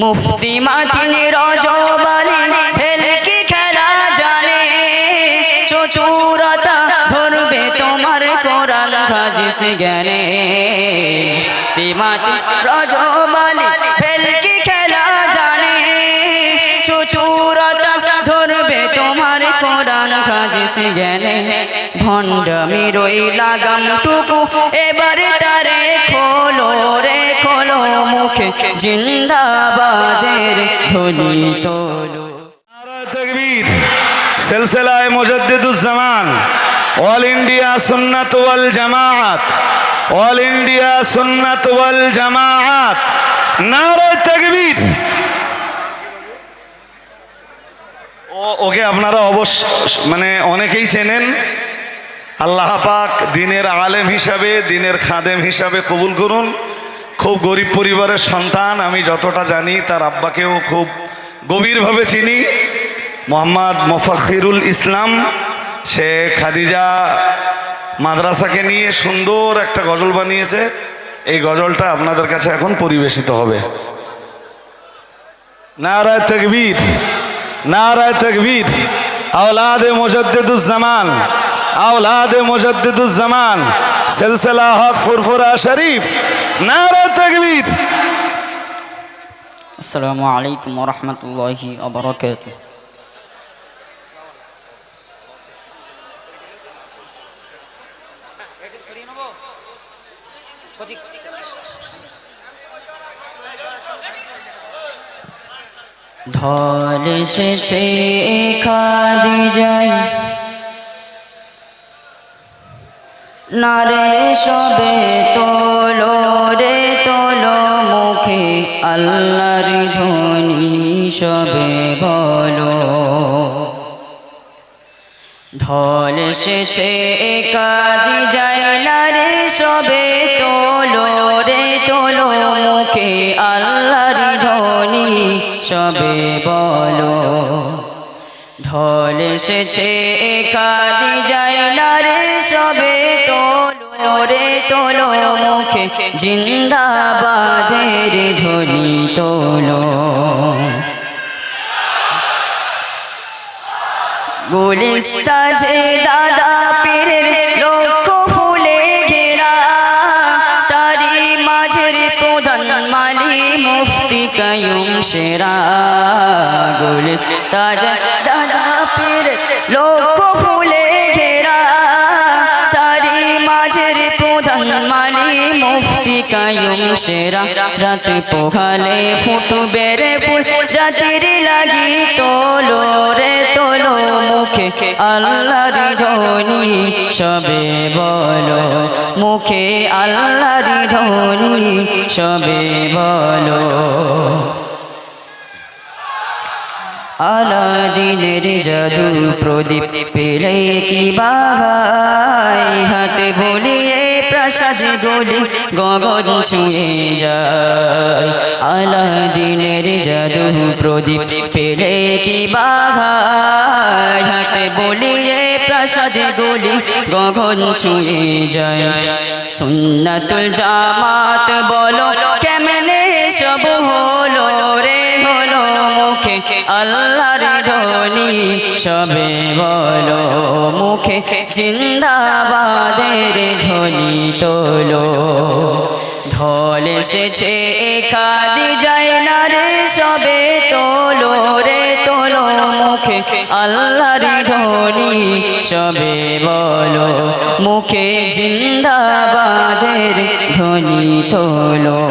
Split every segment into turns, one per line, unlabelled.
মুফতি মাতিন রজবালি ভেলকি খেলা জানে, চতুরতা ধরবে তোমার কোরআন হাদিস জ্ঞানে। মুফতি মাতিন রজবালি ভেলকি খেলা জানে, চতুরতা ধরবে তোমার কোরআন হাদিস জ্ঞানে। ভণ্ডামির ওই লাগামটুকু এবার তারে খোলো রে খোলো, মুখে জিন্দাবাদের ধ্বনি তোলো।
নারায়ে তাকবীর। সিলসিলায়ে মুজাদ্দিদুজ্জামান, অল ইন্ডিয়া সুন্নাত ওয়াল জামাআত, অল ইন্ডিয়া সুন্নাত ওয়াল জামাআত, নারায়ে তাকবীর। ওকে আপনারা অবশ্য অনেকেই চেনেন। আল্লাহ পাক দিনের আলেম হিসাবে, দিনের খাদেম হিসাবে কবুল করুন। খুব গরিব পরিবারের সন্তান, আমি যতটা জানি তার আব্বাকেও খুব গভীরভাবে চিনি। মোহাম্মদ মোফাখিরুল ইসলাম, সে খাদিজা মাদ্রাসাকে নিয়ে সুন্দর একটা গজল বানিয়েছে। এই গজলটা আপনাদের কাছে এখন পরিবেশিত হবে। নারায়ে তাকবীর, নারায়ে তাকবীর। আওলাদে মুজাদ্দিদুজ্জামান, আওলাদে মুজাদ্দিদুজ্জামান, সিলসিলা হক ফুরফুরা শরীফ, নারায়ে তাকবীর।
আসসালামু আলাইকুম ওয়া রাহমাতুল্লাহি ওয়া বারাকাতুহু। ঢল এসেছে খাদিজায়, নারে সবে তোলো রে তোলো, মুখে আল্লাহর ধ্বনি সবে বলো। ঢল এসেছে খাদিজায়, নারে সবে তোলো রে তোলো, মুখে আল্লাহর ধ্বনি সবে বলো। ঢল এসেছে খাদিজায়, নারে সবে তোলো রে তোলো, মুখে জিন্দাবাদের ধ্বনি তোলো। গুলিস্তানে দাদা পীরের লক্ষ ফুলে ঘেরা, তারি মাঝের প্রধান মালি মুফতি কাইয়ুম সেরা। গুলিস্তানে দাদা পীরের লক্ষ ফুলে ঘেরা, তারি মাঝের প্রধান মালি মুফতি কাইয়ুম সেরা। রাত পোহালে ফুটবে রে ফুল, জাতির লাগি তোলো রে তোলো, মুখে আল্লাহর ধ্বনি সবে বলো, মুখে আল্লাহর ধ্বনি সবে বলো। আলাদিনের জাদু প্রদীপ পেলে কি বাহাই, হাতে বলিয়ে প্রাসাদ গলি গগন ছুঁয়ে যায়। আলাদিনের জাদু প্রদীপ পেলে কি বাহাই, হাতে বলিয়ে প্রাসাদ গলি গগন ছুঁয়ে যায়। সুন্নাতুল জামাত বলো কেমনে সব হলো রে হলো, মুখে আল্লাহর ধ্বনি সবে বলো, মুখে জিন্দাবাদের ধ্বনি তোলো। ঢল এসেছে খাদিজায়, নারে সবে তোলো রে তোলো, মুখে আল্লাহর ধ্বনি সবে বলো, মুখে জিন্দাবাদের ধ্বনি তোলো।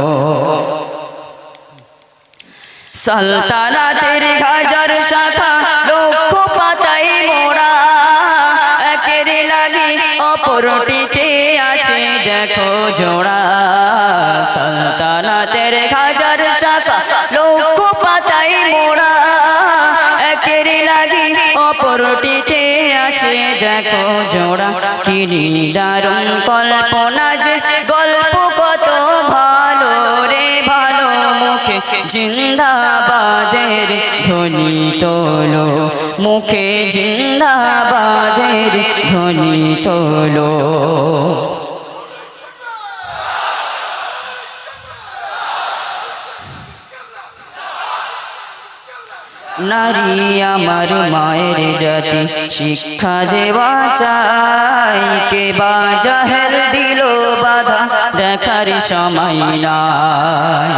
সালতানাতের হাজার শাখা লক্ষ পাতায় মোড়া, একের লাগি অপরটিতে আছে দেখো জোড়া। সালতানাতের হাজার শাখা লক্ষ পাতায় মোড়া, একের লাগি অপরটিতে আছে দেখো জোড়া। কি দারুণ কল্পনা যে গল্প কত ভালো রে ভালো, মুখে জিন্দাবাদের ধ্বনি তোলো, মুখে জিন্দাবাদের ধ্বনি তোলো। নারী আমার মায়ের জাতি শিক্ষা দেওয়া চাই কে বা জাহেল দিল বাধা দেখার সময় নাই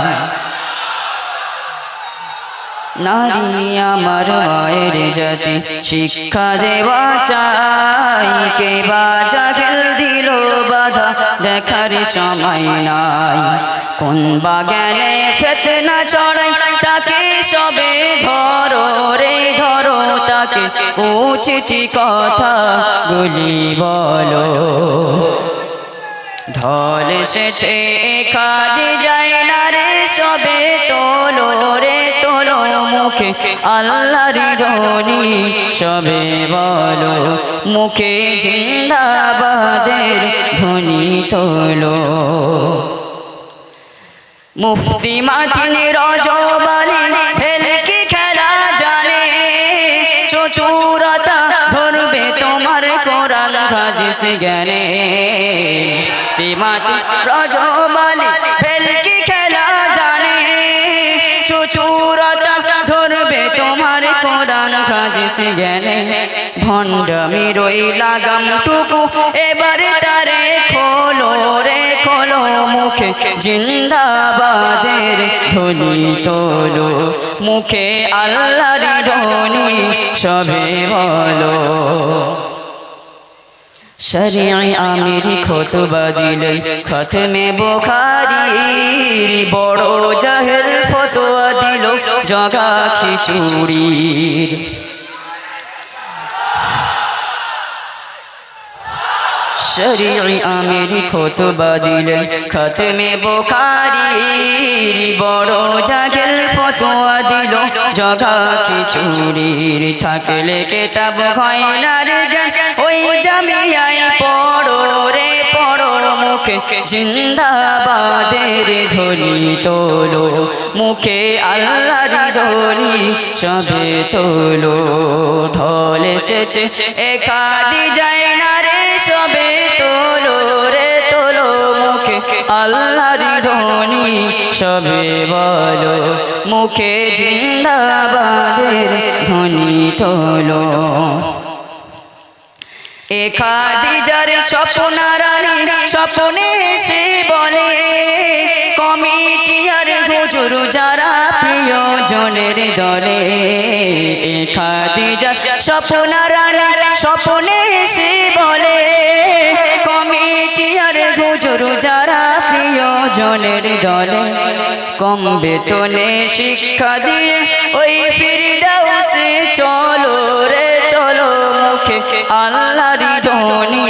নারী আমার মায়ের জাতি শিক্ষা দেওয়া চাই কে বা জাহেল দিল বাধা দেখার সময় নাই কোন বাগানে ফিতনা ছড়াই তাকে সবে ধরো রে ধরো তাকে উচিত কথা গুলি বলো ঢল এসেছে কাঁদে যায় না রে সবে তোলো রে তোলো মুখে আল্লাহর ধ্বনি সবে বলো মুখে জিন্দাবাদের ধ্বনি তোলো মুফতি মাতিন রজবালি ভেলকি খেলা জানে চতুরতা ধরবে তোমার কোরআন হাদিস জ্ঞানে তিমাতি রজবালি ভেলকি খেলা জানে চতুরতা ধরবে তোমার কোরআন হাদিস জ্ঞানে ভণ্ডামি রই লাগামটুকু এবার তারে খোলো রে খোলো মুখে জিন্দাবাদের ধ্বনি তোলো মুখে আল্লাহর ধ্বনি সবে বলো শরীআ আমির খুতবা দিলে খতমে বুখারীর বড় জাহেল ফতোয়া দিল জগা খিচুড়ির শরীআ আমির খুতবা দিলে খতমে বুখারীর বড় জাহেল ফতোয়া দিল জগা খিচুড়ির থাকলে কিতাব হয় না রে ওই জামিয়ায় পড়ো রে পড়ো মুখে জিন্দাবাদের ধ্বনি তোলো মুখে আল্লাহর ধ্বনি সবে তোলো ঢল এসেছে একাদি যায় না রে সবে তোলো রে তোলো মুখে আল্লাহর ধ্বনি সবে বলো মুখে জিন্দাবাদের ধ্বনি তোলো একাদিজার স্বপ্নারানী স্বপ্নে সে বলে কমিটি আর হুজুর যারা প্রিয়জনের দলে একাদিজার স্বপ্নারানী স্বপ্নে সে বলে কমিটি আর হুজুর যারা প্রিয়জনের দলে কম বেতনে শিক্ষা দিয়ে ওই ফিরদাউসে চলো রে চলো মুখে আল্লাহর ধ্বনি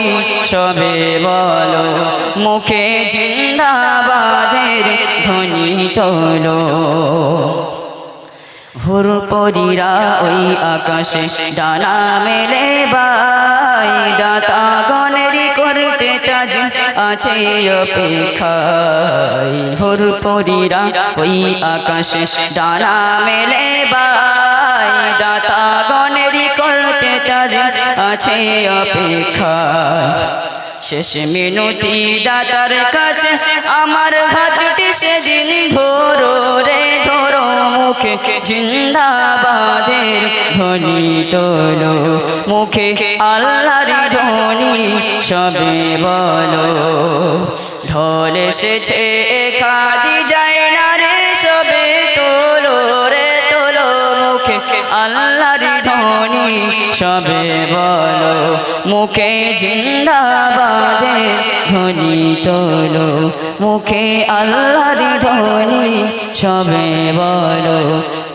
সবে বলো মুখে জিন্দাবাদের ধ্বনি তোলো হুরপরিরা ওই আকাশে ডানা মেলে বাই দাতা গণের করতে তাজ আছে অপেক্ষায় হুরপরিরা ওই আকাশে ডানা মেলে বাই দাতা গণের করতে তাজ আছে অপেক্ষায় শেষ মিনতি দাতার কাছে আমার হাতটি সেদিন ধরো রে ধরো মুখে জিন্দাবাদের ধ্বনি তোলো মুখে আল্লাহর ধ্বনি সবে বলো ঢল এসেছে কাঁদি যায় না রে সবে তোলো রে তোলো মুখে আল্লাহর ধ্বনি সবে বলো মুখে জিন্দাবাদের ধ্বনি তোলো মুখে আল্লাহর ধ্বনি সবে বলো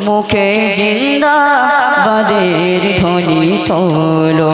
মুখে জিন্দাবাদের ধ্বনি তোলো